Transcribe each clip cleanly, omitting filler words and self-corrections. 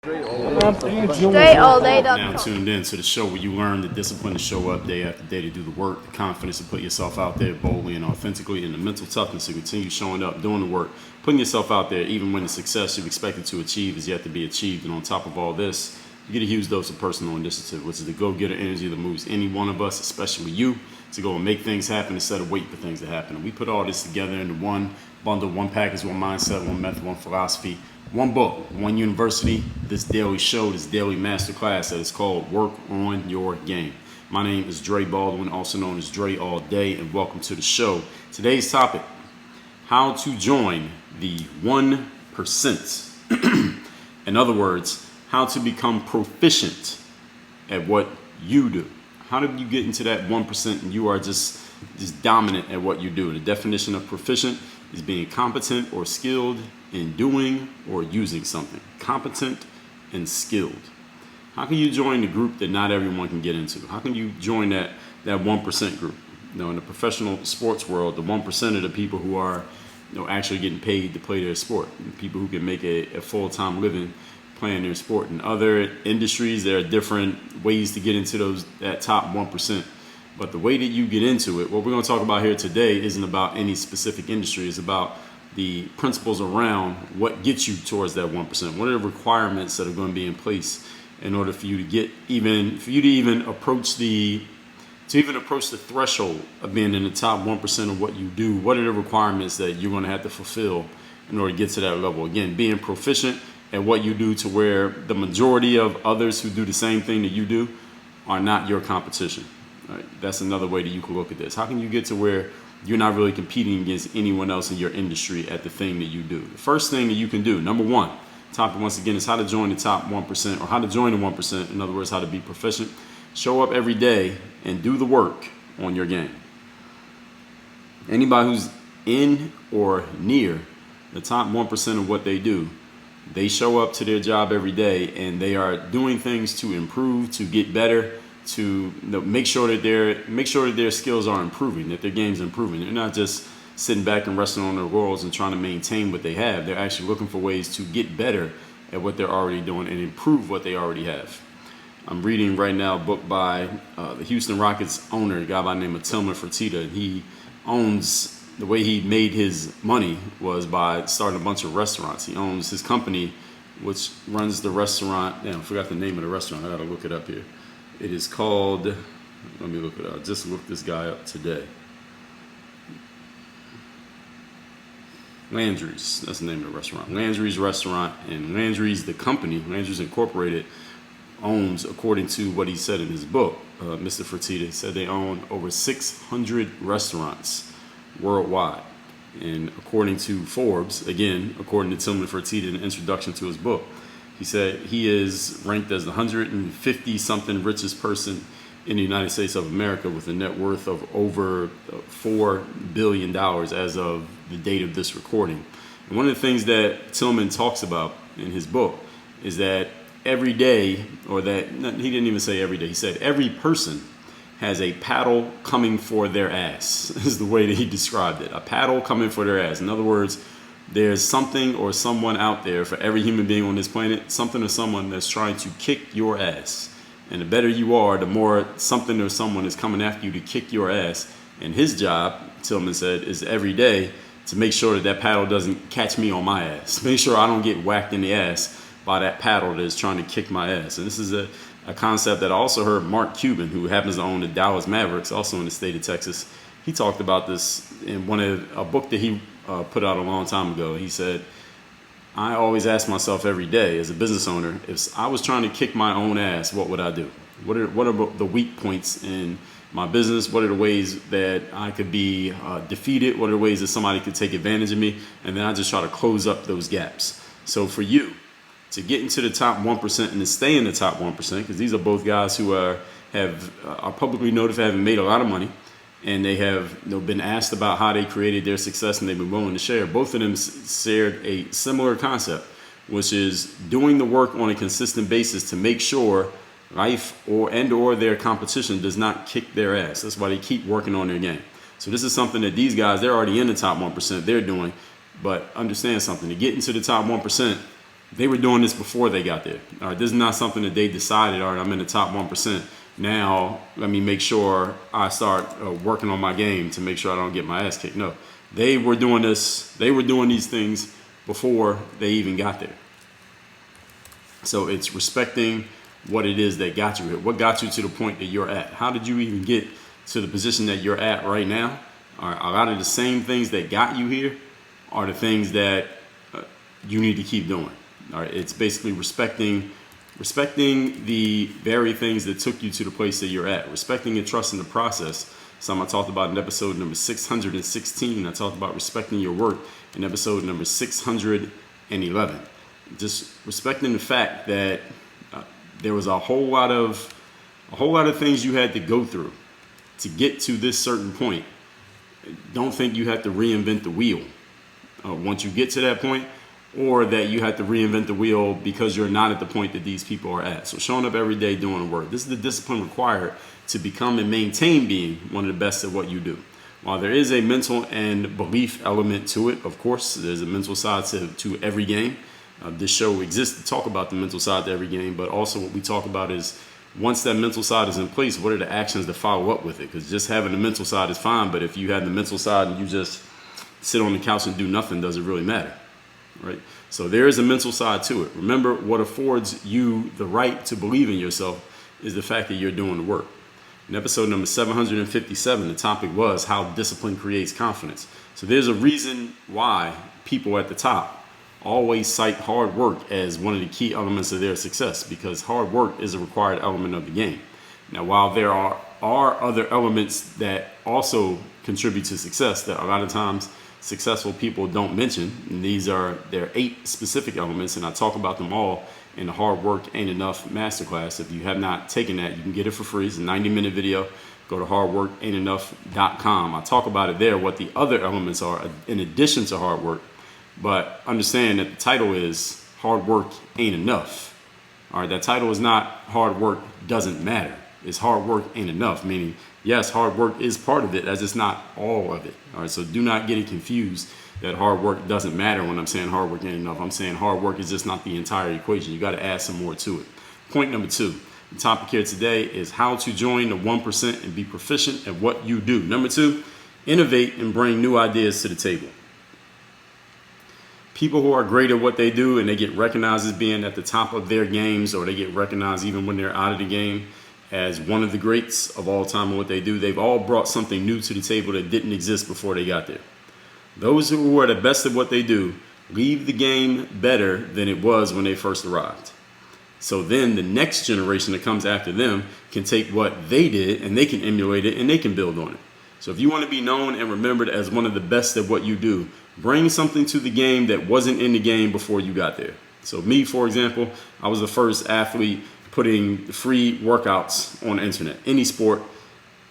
Now tuned in to the show where you learn the discipline to show up day after day, to do the work, the confidence to put yourself out there boldly and authentically, and the mental toughness to continue showing up, doing the work, putting yourself out there even when the success you've expected to achieve is yet to be achieved. And on top of all this, you get a huge dose of personal initiative, which is the go-getter energy that moves any one of us, especially you, to go and make things happen instead of waiting for things to happen. And we put all this together into one bundle, one package, one mindset, one method, one philosophy, one book, one university, this daily show, this daily masterclass that is called Work on Your Game. My name is Dre Baldwin, also known as Dre All Day, and welcome to the show. Today's topic, how to join the 1%. In other words, how to become proficient at what you do. How do you get into that 1% and you are just dominant at what you do? The definition of proficient is being competent or skilled in doing or using something. Competent and skilled. How can you join the group that not everyone can get into? How can you join that 1% group? You know, in the professional sports world, the 1% of the people who are actually getting paid to play their sport, people who can make a full-time living playing their sport. In other industries, there are different ways to get into that top 1%. But the way that you get into it, what we're going to talk about here today isn't about any specific industry. It's about the principles around what gets you towards that 1%. What are the requirements that are going to be in place in order for you to get even approach the threshold of being in the top 1% of what you do? What are the requirements that you're going to have to fulfill in order to get to that level? Again, being proficient at what you do to where the majority of others who do the same thing that you do are not your competition. Right? That's another way that you can look at this. How can you get to where you're not really competing against anyone else in your industry at the thing that you do? The first thing that you can do, number one, topic once again, is how to join the top 1%, or how to join the 1%. In other words, how to be proficient. Show up every day and do the work on your game. Anybody who's in or near the top 1% of what they do, they show up to their job every day and they are doing things to improve, to get better, to make sure that their skills are improving, that their game's improving. They're not just sitting back and resting on their laurels and trying to maintain what they have. They're actually looking for ways to get better at what they're already doing and improve what they already have. I'm reading right now a book by the Houston Rockets owner, a guy by the name of Tillman Fertitta. He owns, the way he made his money was by starting a bunch of restaurants. He owns his company, which runs the restaurant. Damn, I forgot the name of the restaurant. I gotta look it up here. It is called, let me look it up. I just looked this guy up today. Landry's, that's the name of the restaurant. Landry's Restaurant, and Landry's, the company, Landry's Incorporated, owns, according to what he said in his book, Mr. Fertitta said they own over 600 restaurants worldwide. And according to Forbes, again, according to Tillman Fertitta in the introduction to his book, he said he is ranked as the 150-something richest person in the United States of America with a net worth of over $4 billion as of the date of this recording. And one of the things that Tillman talks about in his book is that every day, or that, he didn't even say every day, he said every person has a paddle coming for their ass, is the way that he described it. A paddle coming for their ass. In other words, there's something or someone out there for every human being on this planet, something or someone that's trying to kick your ass. And the better you are, the more something or someone is coming after you to kick your ass. And his job, Tillman said, is every day to make sure that paddle doesn't catch me on my ass. Make sure I don't get whacked in the ass by that paddle that is trying to kick my ass. And this is a concept that I also heard Mark Cuban, who happens to own the Dallas Mavericks, also in the state of Texas. He talked about this in a book that he put out a long time ago. He said, I always ask myself every day as a business owner, if I was trying to kick my own ass, what would I do? What are the weak points in my business? What are the ways that I could be defeated? What are the ways that somebody could take advantage of me? And then I just try to close up those gaps. So for you to get into the top 1% and to stay in the top 1%, because these are both guys who are publicly noted for having made a lot of money, and they have been asked about how they created their success, and they've been willing to share. Both of them shared a similar concept, which is doing the work on a consistent basis to make sure life or their competition does not kick their ass. That's why they keep working on their game. So this is something that these guys, they're already in the top 1%, they're doing. But understand something, to get into the top 1%, They were doing this before they got there. All right, this is not something that they decided, all right, I'm in the top 1%. Now let me make sure I start working on my game to make sure I don't get my ass kicked. No, they were doing this. They were doing these things before they even got there. So it's respecting what it is that got you here. What got you to the point that you're at? How did you even get to the position that you're at right now? All right, a lot of the same things that got you here are the things that you need to keep doing. All right, it's basically respecting the very things that took you to the place that you're at. Respecting and trusting the process. Something I talked about in episode number 616. I talked about respecting your work in episode number 611. Just respecting the fact that there was a whole lot of things you had to go through to get to this certain point. Don't think you have to reinvent the wheel once you get to that point, or that you have to reinvent the wheel because you're not at the point that these people are at. So showing up every day doing the work. This is the discipline required to become and maintain being one of the best at what you do. While there is a mental and belief element to it, of course, there's a mental side to every game. This show exists to talk about the mental side to every game, but also what we talk about is once that mental side is in place, what are the actions to follow up with it? Because just having the mental side is fine, but if you have the mental side and you just sit on the couch and do nothing, does it really matter? Right? So there is a mental side to it. Remember, what affords you the right to believe in yourself is the fact that you're doing the work. In episode number 757, the topic was how discipline creates confidence. So there's a reason why people at the top always cite hard work as one of the key elements of their success, because hard work is a required element of the game. Now, while there are other elements that also contribute to success that a lot of times successful people don't mention, and there are 8 specific elements, and I talk about them all in the Hard Work Ain't Enough Masterclass. If you have not taken that, you can get it for free. It's a 90-minute video. Go to hardworkaintenough.com. I talk about it there, what the other elements are in addition to hard work. But understand that the title is Hard Work Ain't Enough. All right, that title is not Hard Work Doesn't Matter. It's Hard Work Ain't Enough, meaning, yes, hard work is part of it, as it's not all of it. All right, so do not get it confused that hard work doesn't matter when I'm saying hard work ain't enough. I'm saying hard work is just not the entire equation. You got to add some more to it. Point number 2. The topic here today is how to join the 1% and be proficient at what you do. Number 2, innovate and bring new ideas to the table. People who are great at what they do and they get recognized as being at the top of their games, or they get recognized even when they're out of the game as one of the greats of all time in what they do, they've all brought something new to the table that didn't exist before they got there. Those who are the best at what they do leave the game better than it was when they first arrived. So then the next generation that comes after them can take what they did and they can emulate it and they can build on it. So if you want to be known and remembered as one of the best at what you do, bring something to the game that wasn't in the game before you got there. So me, for example, I was the first athlete putting free workouts on the internet, any sport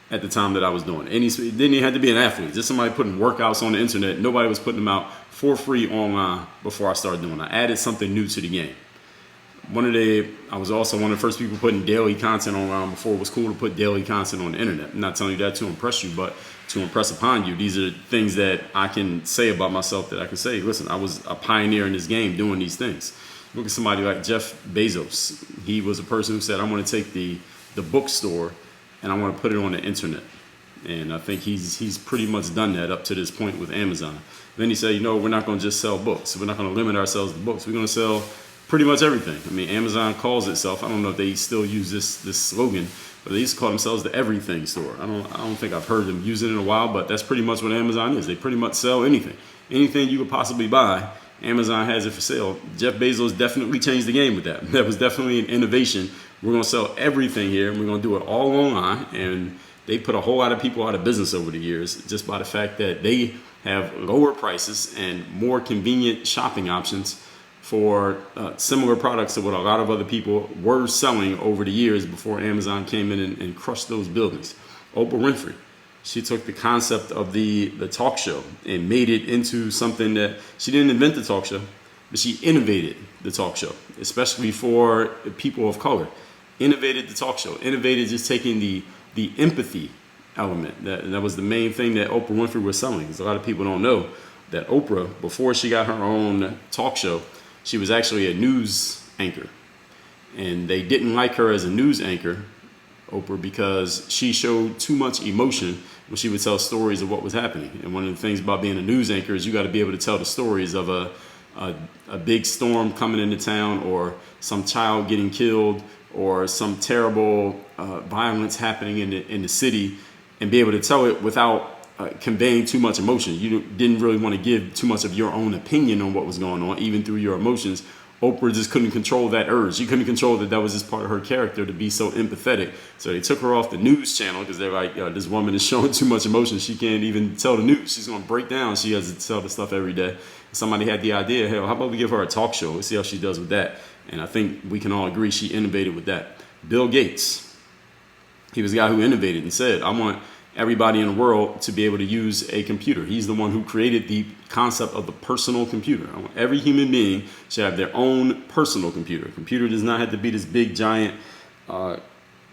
at the time that I was doing. It didn't even have to be an athlete, just somebody putting workouts on the internet. Nobody was putting them out for free online before I started doing it. I added something new to the game. I was also one of the first people putting daily content online before it was cool to put daily content on the internet. I'm not telling you that to impress you, but to impress upon you. These are things that I can say about myself that I can say, listen, I was a pioneer in this game doing these things. Look at somebody like Jeff Bezos. He was a person who said, I want to take the bookstore and I want to put it on the internet. And I think he's pretty much done that up to this point with Amazon. Then he said, we're not going to just sell books. We're not going to limit ourselves to books. We're going to sell pretty much everything. I mean, Amazon calls itself, I don't know if they still use this slogan, but they used to call themselves the everything store. I don't think I've heard them use it in a while, but that's pretty much what Amazon is. They pretty much sell anything. Anything you could possibly buy, Amazon has it for sale. Jeff Bezos definitely changed the game with that. That was definitely an innovation. We're going to sell everything here, and we're going to do it all online. And they put a whole lot of people out of business over the years just by the fact that they have lower prices and more convenient shopping options for similar products to what a lot of other people were selling over the years before Amazon came in and crushed those buildings. Oprah Winfrey, she took the concept of the talk show and made it into something that she didn't invent the talk show, but she innovated the talk show, especially for people of color. Innovated the talk show, innovated just taking the empathy element. That was the main thing that Oprah Winfrey was selling. Because a lot of people don't know that Oprah, before she got her own talk show, She was actually a news anchor. And they didn't like her as a news anchor, Oprah, because she showed too much emotion when she would tell stories of what was happening. And one of the things about being a news anchor is you got to be able to tell the stories of a big storm coming into town, or some child getting killed, or some terrible violence happening in the city, and be able to tell it without conveying too much emotion. You didn't really want to give too much of your own opinion on what was going on, even through your emotions. Oprah just couldn't control that urge. She couldn't control that was just part of her character to be so empathetic. So they took her off the news channel because they're like, this woman is showing too much emotion. She can't even tell the news. She's going to break down. She has to tell the stuff every day. Somebody had the idea, hell, how about we give her a talk show? Let's see how she does with that. And I think we can all agree she innovated with that. Bill Gates, he was the guy who innovated and said, I want everybody in the world to be able to use a computer. He's the one who created the concept of the personal computer. I want every human being should have their own personal computer. A computer does not have to be this big giant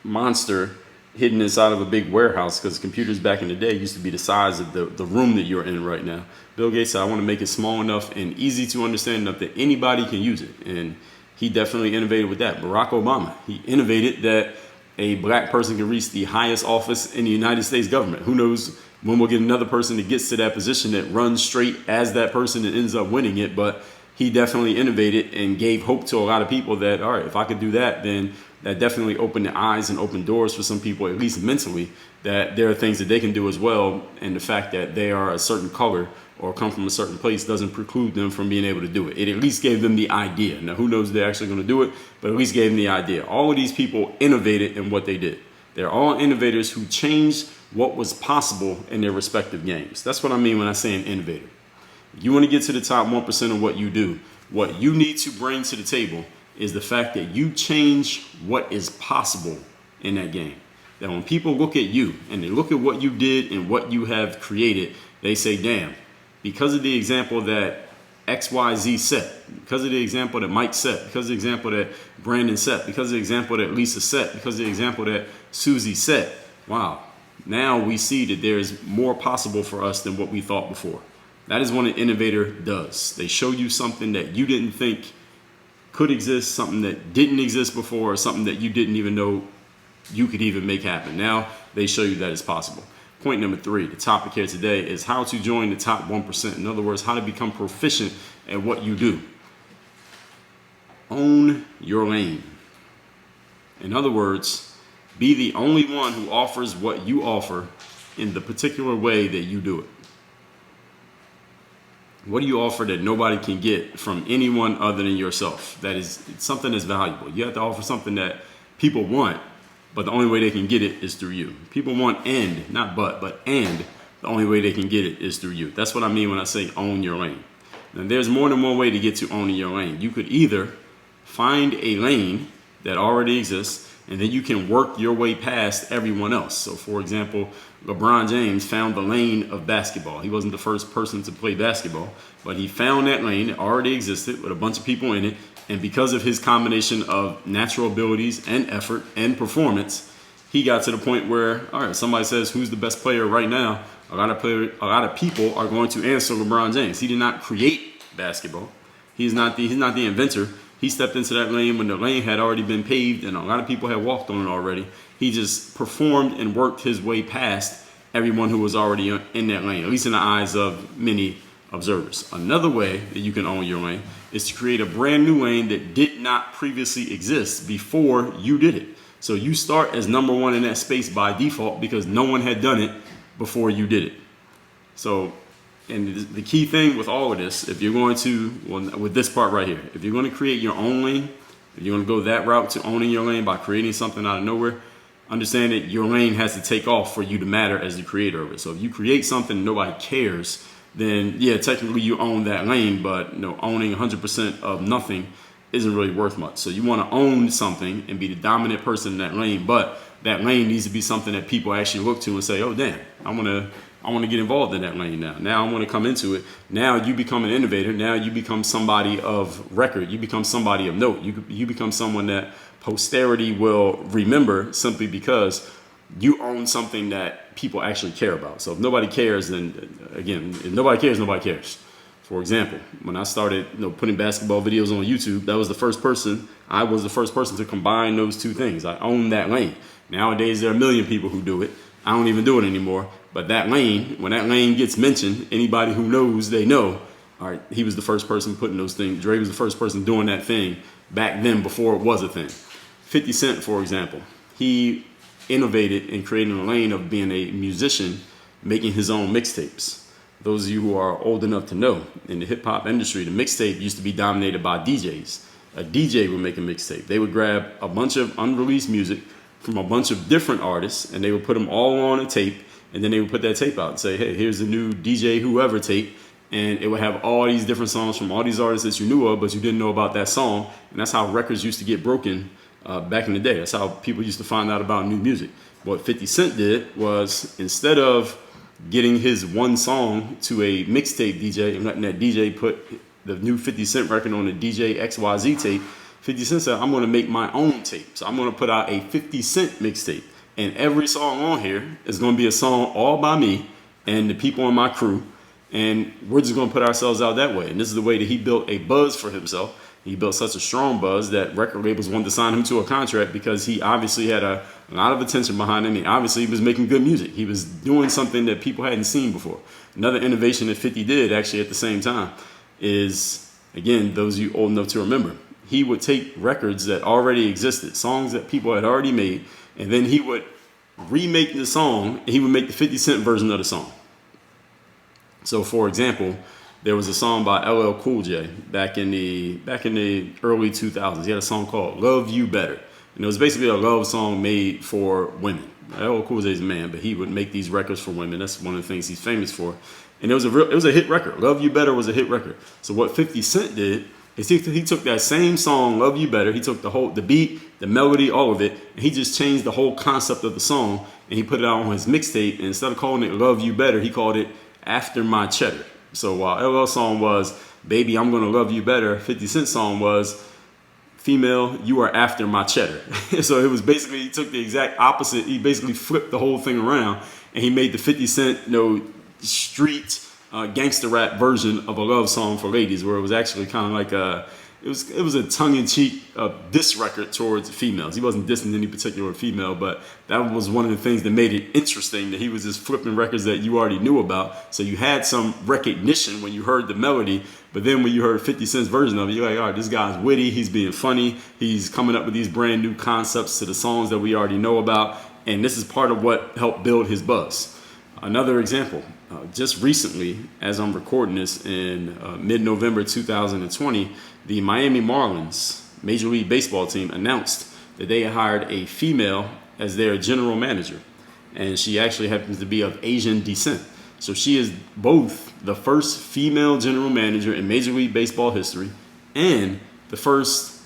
monster hidden inside of a big warehouse, because computers back in the day used to be the size of the room that you're in right now. Bill Gates said, I want to make it small enough and easy to understand enough that anybody can use it. And he definitely innovated with that. Barack Obama, he innovated that a black person can reach the highest office in the United States government. Who knows when we'll get another person that gets to that position that runs straight as that person and ends up winning it. But he definitely innovated and gave hope to a lot of people that, all right, if I could do that, then that definitely opened the eyes and opened doors for some people, at least mentally, that there are things that they can do as well. And the fact that they are a certain color or come from a certain place doesn't preclude them from being able to do it. It at least gave them the idea. Now, who knows if they're actually going to do it, but at least gave them the idea. All of these people innovated in what they did. They're all innovators who changed what was possible in their respective games. That's what I mean when I say an innovator. If you want to get to the top 1% of what you do, what you need to bring to the table is the fact that you change what is possible in that game. That when people look at you and they look at what you did and what you have created, they say, damn, because of the example that XYZ set, because of the example that Mike set, because of the example that Brandon set, because of the example that Lisa set, because of the example that Susie set, wow, now we see that there's more possible for us than what we thought before. That is what an innovator does. They show you something that you didn't think could exist, something that didn't exist before, or something that you didn't even know you could even make happen. Now they show you that it's possible. Point number 3, the topic here today is how to join the top 1%. In other words, how to become proficient at what you do. Own your lane. In other words, be the only one who offers what you offer in the particular way that you do it. What do you offer that nobody can get from anyone other than yourself? That is something that's valuable. You have to offer something that people want, but the only way they can get it is through you. People want not but the only way they can get it is through you. That's what I mean when I say own your lane. Now, there's more than one way to get to owning your lane. You could either find a lane that already exists, and then you can work your way past everyone else. So, for example, LeBron James found the lane of basketball. He wasn't the first person to play basketball, but he found that lane that already existed with a bunch of people in it. And because of his combination of natural abilities and effort and performance, he got to the point where, all right, somebody says, who's the best player right now? A lot of people are going to answer LeBron James. He did not create basketball. He's not the inventor. He stepped into that lane when the lane had already been paved and a lot of people had walked on it already. He just performed and worked his way past everyone who was already in that lane, at least in the eyes of many observers. Another way that you can own your lane is to create a brand new lane that did not previously exist before you did it. So you start as number one in that space by default because no one had done it before you did it. So, and the key thing with all of this, if you're going to, well, with this part right here, if you're going to create your own lane, if you're going to go that route to owning your lane by creating something out of nowhere, understand that your lane has to take off for you to matter as the creator of it. So if you create something nobody cares, then yeah, technically you own that lane, but owning 100% of nothing isn't really worth much. So you want to own something and be the dominant person in that lane, but that lane needs to be something that people actually look to and say, oh damn, I want to get involved in that lane now. Now I want to come into it. Now you become an innovator. Now you become somebody of record. You become somebody of note. You become someone that posterity will remember simply because you own something that people actually care about. So if nobody cares, then again, if nobody cares, nobody cares. For example, when I started putting basketball videos on YouTube, I was the first person to combine those two things. I owned that lane. Nowadays, there are a million people who do it. I don't even do it anymore. But that lane, when that lane gets mentioned, anybody who knows, they know, all right, he was the first person putting those things. Dre was the first person doing that thing back then before it was a thing. 50 Cent, for example, he innovated in creating a lane of being a musician, making his own mixtapes. Those of you who are old enough to know, in the hip hop industry, the mixtape used to be dominated by DJs. A DJ would make a mixtape. They would grab a bunch of unreleased music from a bunch of different artists, and they would put them all on a tape, and then they would put that tape out and say, hey, here's the new DJ whoever tape, and it would have all these different songs from all these artists that you knew of, but you didn't know about that song, and that's how records used to get broken back in the day. That's how people used to find out about new music. What 50 Cent did was, instead of getting his one song to a mixtape DJ and letting that DJ put the new 50 Cent record on the DJ XYZ tape, 50 Cent said, I'm going to make my own tape. So I'm going to put out a 50 Cent mixtape. And every song on here is going to be a song all by me and the people on my crew. And we're just going to put ourselves out that way. And this is the way that he built a buzz for himself. He built such a strong buzz that record labels wanted to sign him to a contract because he obviously had a lot of attention behind him. And obviously he was making good music. He was doing something that people hadn't seen before. Another innovation that 50 did actually at the same time is, again, those of you old enough to remember, he would take records that already existed, songs that people had already made, and then he would remake the song, and he would make the 50 Cent version of the song. So, for example, there was a song by LL Cool J back in the early 2000s. He had a song called "Love You Better," and it was basically a love song made for women. LL Cool J is a man, but he would make these records for women. That's one of the things he's famous for. And it was a hit record. "Love You Better" was a hit record. So what 50 Cent did is he took that same song, "Love You Better," he took the beat, the melody, all of it, and he just changed the whole concept of the song, and he put it out on his mixtape. And instead of calling it "Love You Better," he called it "After My Cheddar." So while LL song was "Baby, I'm Gonna Love You Better," 50 Cent song was "Female, You Are After My Cheddar." So it was basically, he took the exact opposite. He basically flipped the whole thing around, and he made the 50 Cent, street gangster rap version of a love song for ladies, where it was actually kind of like it was a tongue-in-cheek diss record towards females. He wasn't dissing any particular female, but that was one of the things that made it interesting, that he was just flipping records that you already knew about. So you had some recognition when you heard the melody, but then when you heard 50 Cent's version of it, you're like, all right, this guy's witty, he's being funny, he's coming up with these brand new concepts to the songs that we already know about, and this is part of what helped build his buzz. Another example, just recently, as I'm recording this in mid-November 2020, the Miami Marlins Major League Baseball team announced that they hired a female as their general manager. And she actually happens to be of Asian descent. So she is both the first female general manager in Major League Baseball history and the first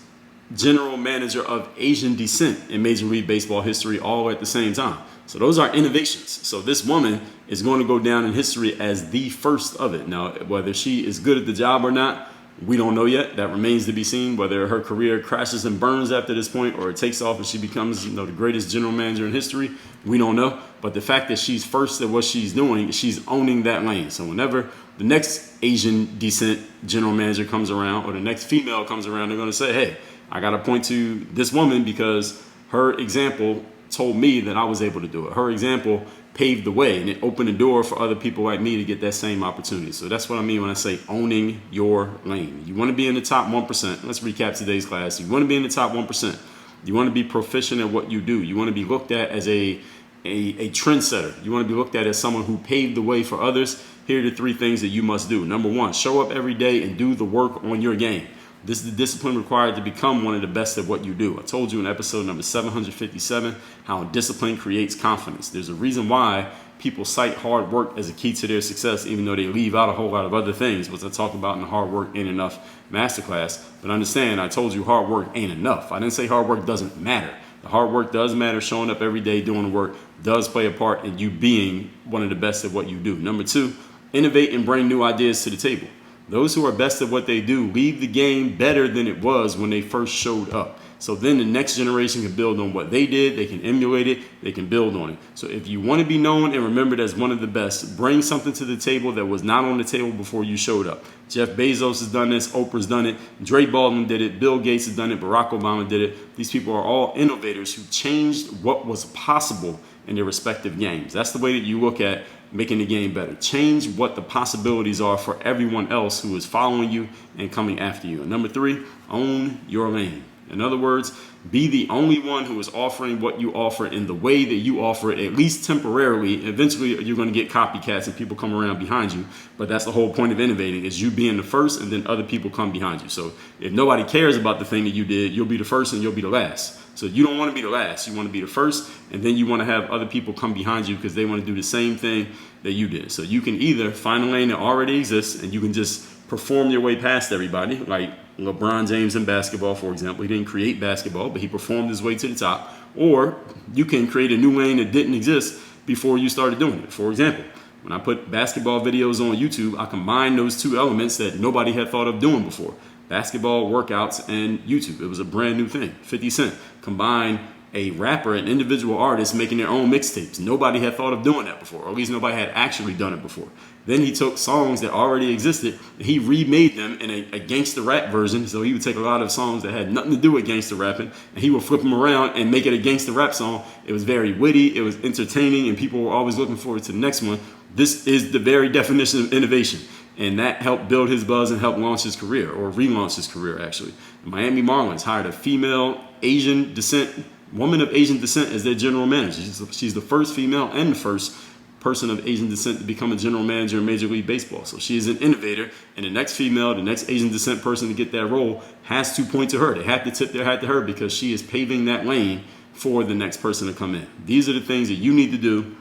general manager of Asian descent in Major League Baseball history, all at the same time. So those are innovations. So this woman is going to go down in history as the first of it. Now, whether she is good at the job or not, we don't know yet. That remains to be seen, whether her career crashes and burns after this point or it takes off and she becomes, the greatest general manager in history. We don't know. But the fact that she's first at what she's doing, she's owning that lane. So whenever the next Asian descent general manager comes around or the next female comes around, they're going to say, hey, I got to point to this woman because her example told me that I was able to do it. Her example paved the way, and it opened the door for other people like me to get that same opportunity. So that's what I mean when I say owning your lane. You want to be in the top 1%. Let's recap today's class. You want to be in the top 1%. You want to be proficient at what you do. You want to be looked at as a trendsetter. You want to be looked at as someone who paved the way for others. Here are the 3 things that you must do. Number 1, show up every day and do the work on your game. This is the discipline required to become one of the best at what you do. I told you in episode number 757 how discipline creates confidence. There's a reason why people cite hard work as a key to their success, even though they leave out a whole lot of other things, which I talk about in the Hard Work Ain't Enough Masterclass. But understand, I told you hard work ain't enough. I didn't say hard work doesn't matter. The hard work does matter. Showing up every day doing the work does play a part in you being one of the best at what you do. Number 2, innovate and bring new ideas to the table. Those who are best at what they do leave the game better than it was when they first showed up. So then the next generation can build on what they did. They can emulate it. They can build on it. So if you want to be known and remembered as one of the best, bring something to the table that was not on the table before you showed up. Jeff Bezos has done this. Oprah's done it. Dre Baldwin did it. Bill Gates has done it. Barack Obama did it. These people are all innovators who changed what was possible in their respective games. That's the way that you look at making the game better. Change what the possibilities are for everyone else who is following you and coming after you. And number 3, own your lane. In other words, be the only one who is offering what you offer in the way that you offer it, at least temporarily. Eventually, you're going to get copycats and people come around behind you. But that's the whole point of innovating, is you being the first and then other people come behind you. So if nobody cares about the thing that you did, you'll be the first and you'll be the last. So you don't want to be the last. You want to be the first, and then you want to have other people come behind you because they want to do the same thing that you did. So you can either find a lane that already exists and you can just perform your way past everybody, like LeBron James in basketball, for example. He didn't create basketball, but he performed his way to the top. Or you can create a new lane that didn't exist before you started doing it. For example, when I put basketball videos on YouTube, I combined those two elements that nobody had thought of doing before. Basketball workouts and YouTube. It was a brand new thing. 50 Cent combined a rapper, an individual artist making their own mixtapes. Nobody had thought of doing that before, or at least nobody had actually done it before. Then he took songs that already existed and he remade them in a gangster rap version. So he would take a lot of songs that had nothing to do with gangster rapping and he would flip them around and make it a gangster rap song. It was very witty, it was entertaining, and people were always looking forward to the next one. This is the very definition of innovation. And that helped build his buzz and help launch his career, or relaunch his career, actually. The Miami Marlins hired a female Asian descent, woman of Asian descent, as their general manager. She's the first female and the first person of Asian descent to become a general manager in Major League Baseball. So she is an innovator, and the next female, the next Asian descent person to get that role has to point to her. They have to tip their hat to her because she is paving that lane for the next person to come in. These are the things that you need to do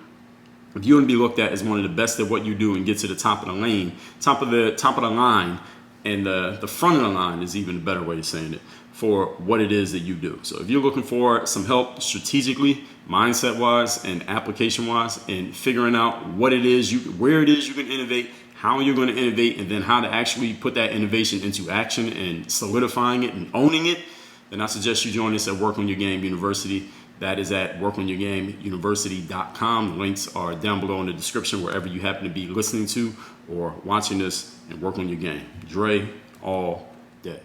if you want to be looked at as one of the best at what you do and get to the top of the lane, top of the line, and the front of the line is even a better way of saying it, for what it is that you do. So if you're looking for some help strategically, mindset-wise, and application-wise, and figuring out what it is, where it is you can innovate, how you're going to innovate, and then how to actually put that innovation into action and solidifying it and owning it, then I suggest you join us at Work on Your Game University. That is at workonyourgameuniversity.com. The links are down below in the description wherever you happen to be listening to or watching this, and work on your game. Dre all day.